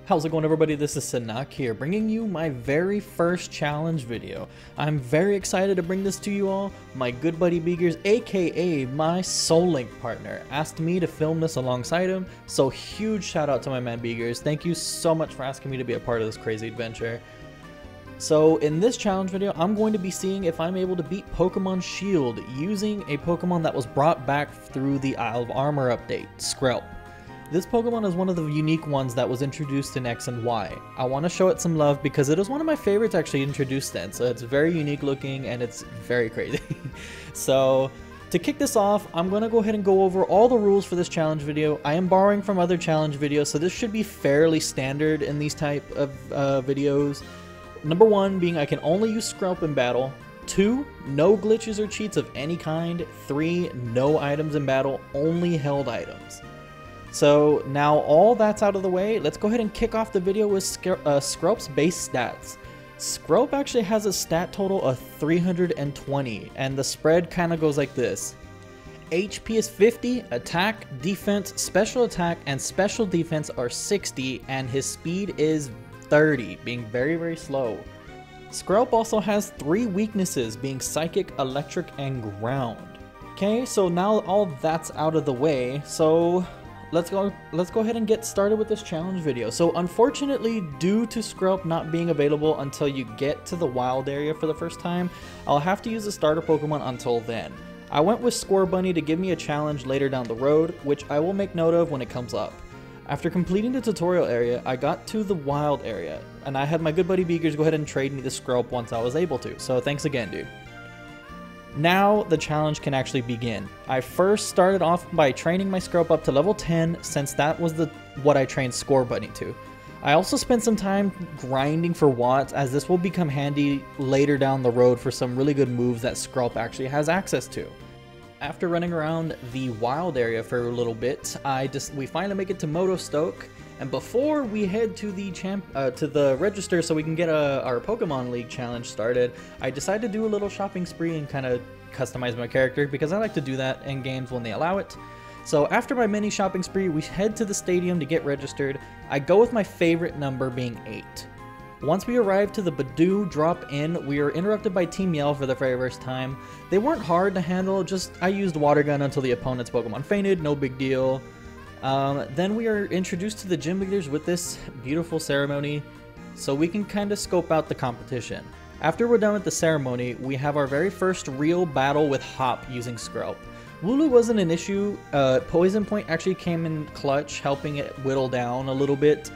How's it going, everybody? This is Sunaak here, bringing you my very first challenge video. I'm very excited to bring this to you all. My good buddy Beagers, aka my Soul Link partner, asked me to film this alongside him, so huge shout out to my man Beagers. Thank you so much for asking me to be a part of this crazy adventure. So in this challenge video, I'm going to be seeing if I'm able to beat Pokemon Shield using a Pokemon that was brought back through the Isle of Armor update, Skrelp. This Pokemon is one of the unique ones that was introduced in X and Y. I want to show it some love because it is one of my favorites actually introduced then, so it's very unique looking and it's very crazy. So to kick this off, I'm going to go ahead and go over all the rules for this challenge video. I am borrowing from other challenge videos, so this should be fairly standard in these type of videos. Number 1 being I can only use Skrelp in battle. 2, no glitches or cheats of any kind. 3, no items in battle, only held items. So now all that's out of the way, let's go ahead and kick off the video with Skrelp's base stats. Skrelp actually has a stat total of 320, and the spread kind of goes like this. HP is 50, attack, defense, special attack, and special defense are 60, and his speed is 30, being very, very slow. Skrelp also has 3 weaknesses, being Psychic, Electric, and Ground. Okay, so now all that's out of the way, so let's go ahead and get started with this challenge video. So unfortunately, due to Skrelp not being available until you get to the wild area for the first time, I'll have to use a starter Pokemon until then. I went with Scorbunny to give me a challenge later down the road, which I will make note of when it comes up. After completing the tutorial area, I got to the wild area, and I had my good buddy Beagers go ahead and trade me the Skrelp once I was able to, so thanks again, dude. Now the challenge can actually begin. I first started off by training my Skrelp up to level 10, since that was what I trained Scorbunny to. I also spent some time grinding for watts, as this will become handy later down the road for some really good moves that Skrelp actually has access to. After running around the wild area for a little bit, we finally make it to Motostoke, and before we head to the register so we can get our Pokemon League challenge started, I decided to do a little shopping spree and kind of customize my character because I like to do that in games when they allow it. So after my mini shopping spree, we head to the stadium to get registered. I go with my favorite number being 8. Once we arrive to the Badoo drop-in, we are interrupted by Team Yell for the very first time. They weren't hard to handle, just I used Water Gun until the opponent's Pokemon fainted, no big deal. Then we are introduced to the gym leaders with this beautiful ceremony, so we can kind of scope out the competition. After we're done with the ceremony, we have our very first real battle with Hop using Skrelp. Wooloo wasn't an issue. Poison Point actually came in clutch, helping it whittle down a little bit.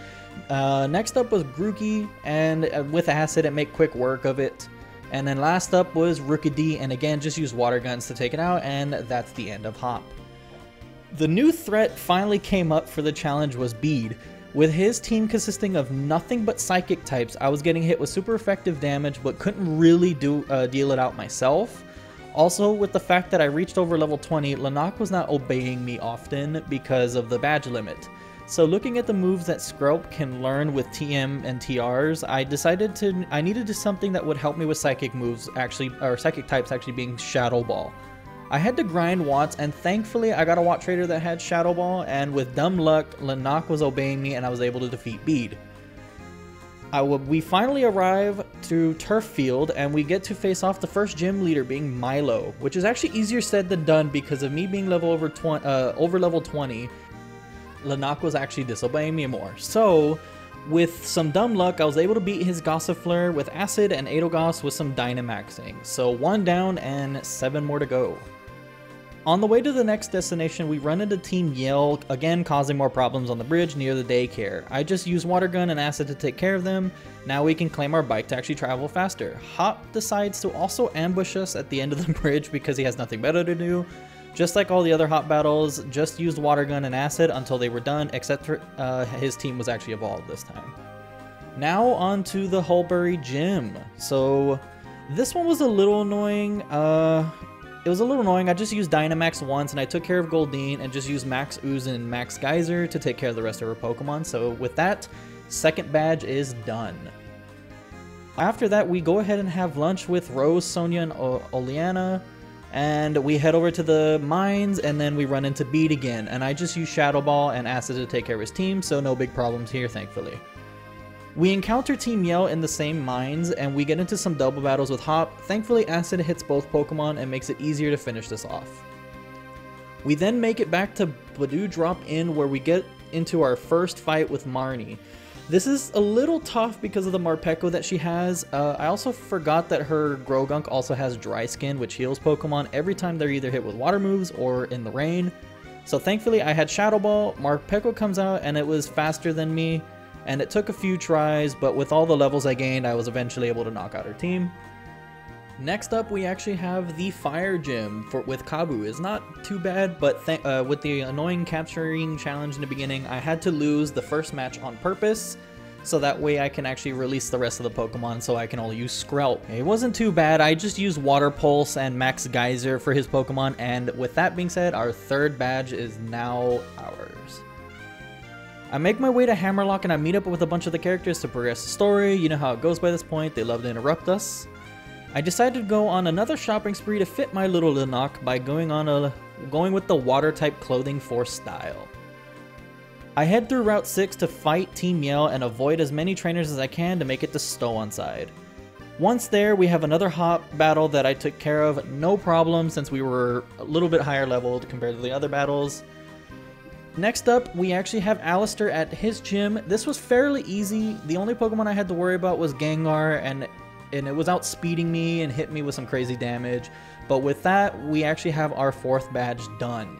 Next up was Grookey, and with Acid it made quick work of it. And then last up was Rookidee, and again just used Water Guns to take it out, and that's the end of Hop. The new threat finally came up for the challenge was Bead. With his team consisting of nothing but psychic types, I was getting hit with super effective damage but couldn't really deal it out myself. Also, with the fact that I reached over level 20, Leader was not obeying me often because of the badge limit. So looking at the moves that Skrelp can learn with TM and TRs, I decided I needed something that would help me with psychic moves or psychic types actually being Shadow Ball. I had to grind watts, and thankfully I got a watt trader that had Shadow Ball, and with dumb luck, Leader was obeying me and I was able to defeat Bead. We finally arrive to Turf Field, and we get to face off the first gym leader being Milo, which is actually easier said than done because of me being over level 20, Leader was actually disobeying me more. So with some dumb luck, I was able to beat his Gossifleur with Acid and Aedogoss with some Dynamaxing. So 1 down and 7 more to go. On the way to the next destination, we run into Team Yell, again causing more problems on the bridge near the daycare. I just used Water Gun and Acid to take care of them. Now we can claim our bike to actually travel faster. Hop decides to also ambush us at the end of the bridge because he has nothing better to do. Just like all the other Hop battles, just used Water Gun and Acid until they were done, except for his team was actually evolved this time. Now on to the Hulbury Gym. So this one was a little annoying. It was a little annoying. I just used Dynamax once, and I took care of Goldeen and just used Max Ooze and Max Geyser to take care of the rest of her Pokemon. So with that, second badge is done. After that, we go ahead and have lunch with Rose, Sonia, and Oleana. And we head over to the mines, and then we run into Bead again. And I just use Shadow Ball and Acid to take care of his team, so no big problems here, thankfully. We encounter Team Yell in the same mines, and we get into some double battles with Hop. Thankfully, Acid hits both Pokemon and makes it easier to finish this off. We then make it back to Badoo Drop In, where we get into our first fight with Marnie. This is a little tough because of the Morpeko that she has. I also forgot that her Grogunk also has Dry Skin, which heals Pokemon every time they're either hit with water moves or in the rain. So thankfully I had Shadow Ball, Morpeko comes out and it was faster than me, and it took a few tries, but with all the levels I gained, I was eventually able to knock out her team. Next up, we actually have the Fire Gym with Kabu. It's not too bad, but with the annoying capturing challenge in the beginning, I had to lose the first match on purpose, so that way I can actually release the rest of the Pokemon so I can only use Skrelp. It wasn't too bad, I just used Water Pulse and Max Geyser for his Pokemon, and with that being said, our third badge is now ours. I make my way to Hammerlock and I meet up with a bunch of the characters to progress the story. You know how it goes by this point, they love to interrupt us. I decided to go on another shopping spree to fit my little Sunaak by going with the water type clothing for style. I head through Route 6 to fight Team Yell and avoid as many trainers as I can to make it to Stow side. Once there, we have another Hop battle that I took care of, no problem since we were a little bit higher leveled compared to the other battles. Next up, we actually have Alistair at his gym. This was fairly easy. The only Pokemon I had to worry about was Gengar, and it was outspeeding me and hit me with some crazy damage. But with that, we actually have our fourth badge done.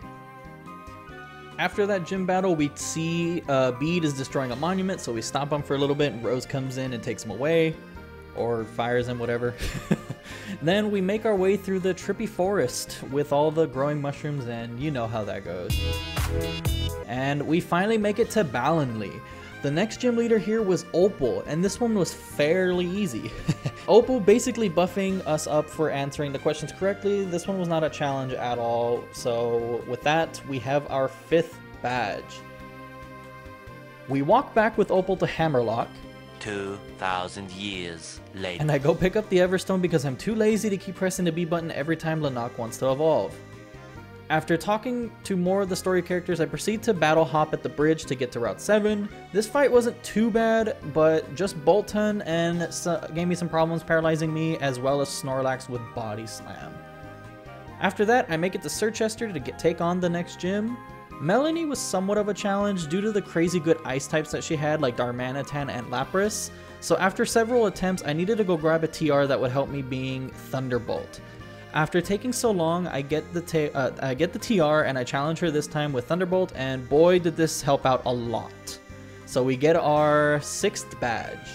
After that gym battle, we see Bede is destroying a monument, so we stop him for a little bit, and Rose comes in and takes him away. Or fires him, whatever. Then we make our way through the trippy forest with all the growing mushrooms, and you know how that goes. And we finally make it to Ballenly. The next gym leader here was Opal, and this one was fairly easy. Opal basically buffing us up for answering the questions correctly. This one was not a challenge at all, so with that, we have our fifth badge. We walk back with Opal to Hammerlock. 2,000 years later. And I go pick up the Everstone because I'm too lazy to keep pressing the B button every time Sunaak wants to evolve. After talking to more of the story characters, I proceed to battle Hop at the bridge to get to Route 7. This fight wasn't too bad, but just Bolton and gave me some problems paralyzing me, as well as Snorlax with Body Slam. After that, I make it to Sirchester to take on the next gym. Melanie was somewhat of a challenge due to the crazy good ice types that she had, like Darmanitan and Lapras. So after several attempts, I needed to go grab a TR that would help me being Thunderbolt. After taking so long, I get the TR and I challenge her this time with Thunderbolt, and boy did this help out a lot. So we get our sixth badge.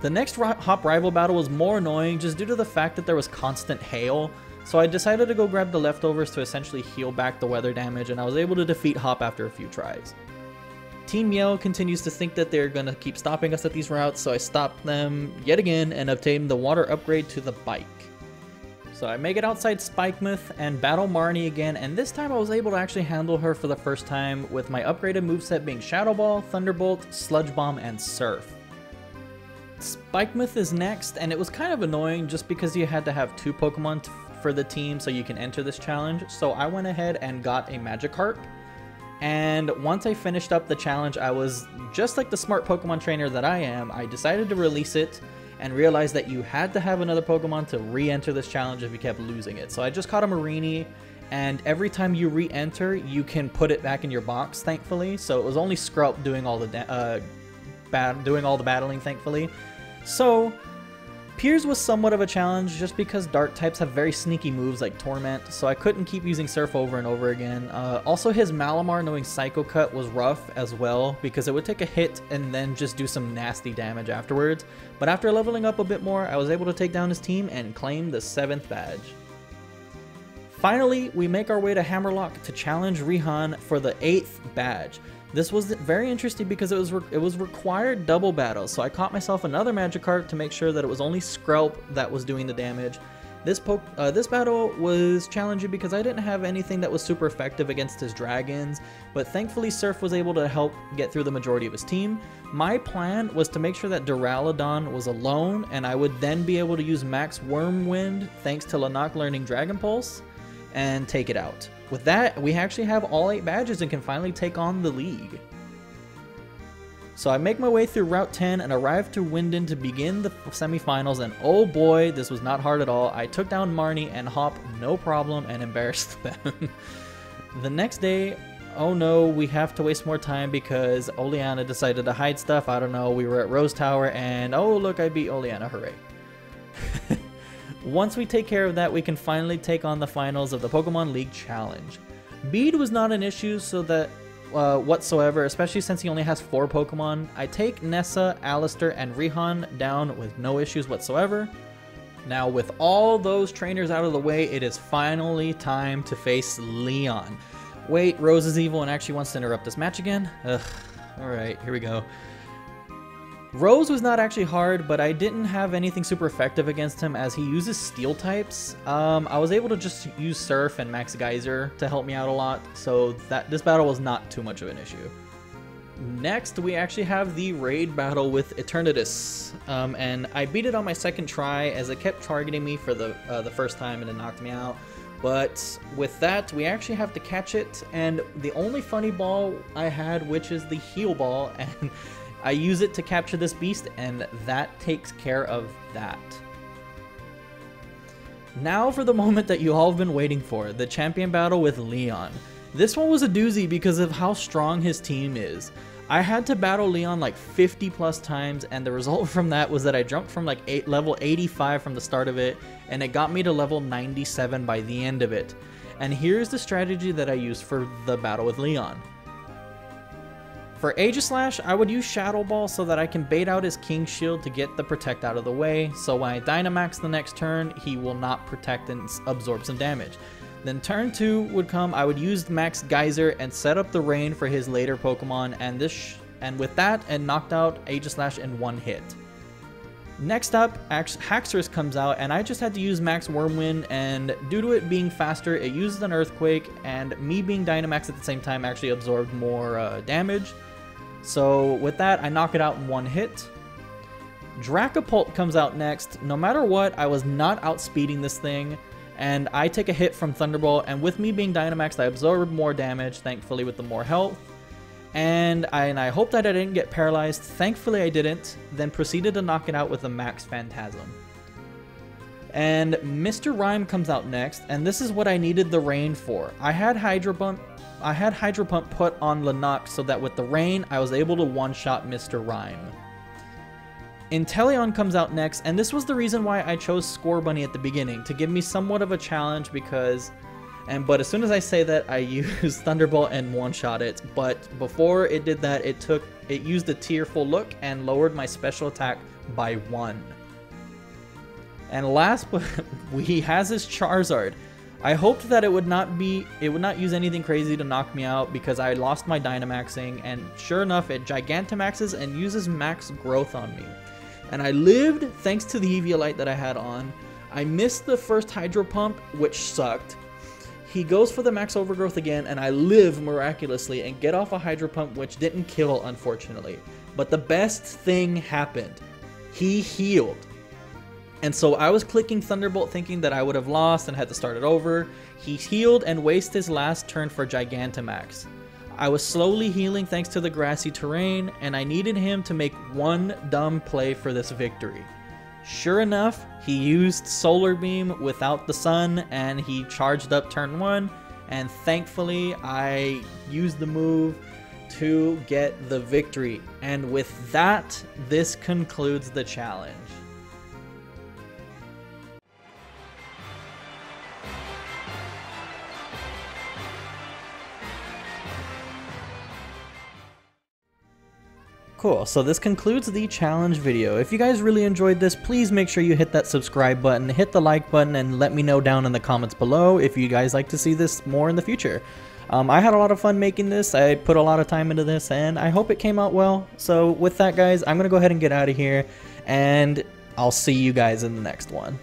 The next Hop rival battle was more annoying just due to the fact that there was constant hail. So I decided to go grab the leftovers to essentially heal back the weather damage, and I was able to defeat Hop after a few tries. Team Yell continues to think that they're going to keep stopping us at these routes, so I stopped them yet again and obtained the water upgrade to the bike. So I make it outside Spikemuth and battle Marnie again, and this time I was able to actually handle her for the first time with my upgraded moveset being Shadow Ball, Thunderbolt, Sludge Bomb, and Surf. Spikemuth is next, and it was kind of annoying just because you had to have 2 Pokemon for the team so you can enter this challenge, so I went ahead and got a Magikarp. And once I finished up the challenge, I was just like the smart Pokemon trainer that I am. I decided to release it and realized that you had to have another Pokemon to re-enter this challenge if you kept losing it. So I just caught a Mareanie, and every time you re-enter, you can put it back in your box, thankfully. So it was only Skrelp doing all the battling, thankfully. So Piers was somewhat of a challenge just because Dark types have very sneaky moves like Torment, so I couldn't keep using Surf over and over again. Also, his Malamar knowing Psycho Cut was rough as well because it would take a hit and then just do some nasty damage afterwards. But after leveling up a bit more, I was able to take down his team and claim the 7th badge. Finally, we make our way to Hammerlock to challenge Rihan for the 8th badge. This was very interesting because it was required double battle, so I caught myself another Magikarp to make sure that it was only Skrelp that was doing the damage. This battle was challenging because I didn't have anything that was super effective against his dragons, but thankfully Surf was able to help get through the majority of his team. My plan was to make sure that Duraludon was alone, and I would then be able to use Max Wormwind thanks to Sunaak learning Dragon Pulse and take it out. With that, we actually have all 8 badges and can finally take on the league. So I make my way through Route 10 and arrive to Winden to begin the semifinals, and oh boy, this was not hard at all. I took down Marnie and Hop no problem and embarrassed them. The next day, oh no, we have to waste more time because Oleana decided to hide stuff. I don't know, we were at Rose Tower and oh look, I beat Oleana, hooray. Once we take care of that, we can finally take on the finals of the Pokemon League Challenge. Bead was not an issue whatsoever, especially since he only has 4 Pokemon. I take Nessa, Alistair, and Rihan down with no issues whatsoever. Now with all those trainers out of the way, it is finally time to face Leon. Wait, Rose is evil and actually wants to interrupt this match again? Ugh, alright, here we go. Rose was not actually hard, but I didn't have anything super effective against him as he uses steel types. I was able to just use Surf and Max Geyser to help me out a lot, so this battle was not too much of an issue. Next, we actually have the raid battle with Eternatus, and I beat it on my second try as it kept targeting me for the first time and it knocked me out. But with that, we actually have to catch it, and the only funny ball I had, which is the heal ball, and I use it to capture this beast, and that takes care of that. Now for the moment that you all have been waiting for, the champion battle with Leon. This one was a doozy because of how strong his team is. I had to battle Leon like 50 plus times, and the result from that was that I jumped from like level 85 from the start of it, and it got me to level 97 by the end of it. And here's the strategy that I used for the battle with Leon. For Aegislash, I would use Shadow Ball so that I can bait out his King Shield to get the Protect out of the way, so when I Dynamax the next turn, he will not Protect and absorb some damage. Then turn 2 would come, I would use Max Geyser and set up the Rain for his later Pokemon, and with that, and knocked out Aegislash in one hit. Next up, Haxorus comes out, and I just had to use Max Wormwind, and due to it being faster, it used an Earthquake, and me being Dynamax at the same time actually absorbed more damage. So with that, I knock it out in one hit. Dracopult comes out next. No matter what, I was not outspeeding this thing, and I take a hit from Thunderbolt, and with me being Dynamaxed, I absorbed more damage, thankfully with the more health. And I hoped that I didn't get paralyzed. Thankfully I didn't, then proceeded to knock it out with a Max Phantasm. And Mr. Rhyme comes out next, and this is what I needed the Rain for. I had Hydro Pump put on Linox so that with the Rain, I was able to one-shot Mr. Rhyme. Inteleon comes out next, and this was the reason why I chose Score Bunny at the beginning, to give me somewhat of a challenge because... But as soon as I say that, I used Thunderbolt and one-shot it. But before it did that, it used a Tearful Look and lowered my special attack by 1. And last, but he has his Charizard. I hoped that it would not use anything crazy to knock me out because I lost my Dynamaxing, and sure enough, it Gigantamaxes and uses Max Growth on me. And I lived thanks to the Eviolite that I had on. I missed the first Hydro Pump, which sucked. He goes for the Max Overgrowth again, and I live miraculously and get off a Hydro Pump, which didn't kill, unfortunately. But the best thing happened. He healed. And so I was clicking Thunderbolt thinking that I would have lost and had to start it over. He healed and wasted his last turn for Gigantamax. I was slowly healing thanks to the grassy terrain, and I needed him to make one dumb play for this victory. Sure enough, he used Solar Beam without the sun, and he charged up turn 1, and thankfully I used the move to get the victory. And with that, this concludes the challenge. Cool, so this concludes the challenge video. If you guys really enjoyed this, please make sure you hit that subscribe button, hit the like button, and let me know down in the comments below if you guys like to see this more in the future. I had a lot of fun making this, I put a lot of time into this, and I hope it came out well. So with that guys, I'm going to go ahead and get out of here, and I'll see you guys in the next one.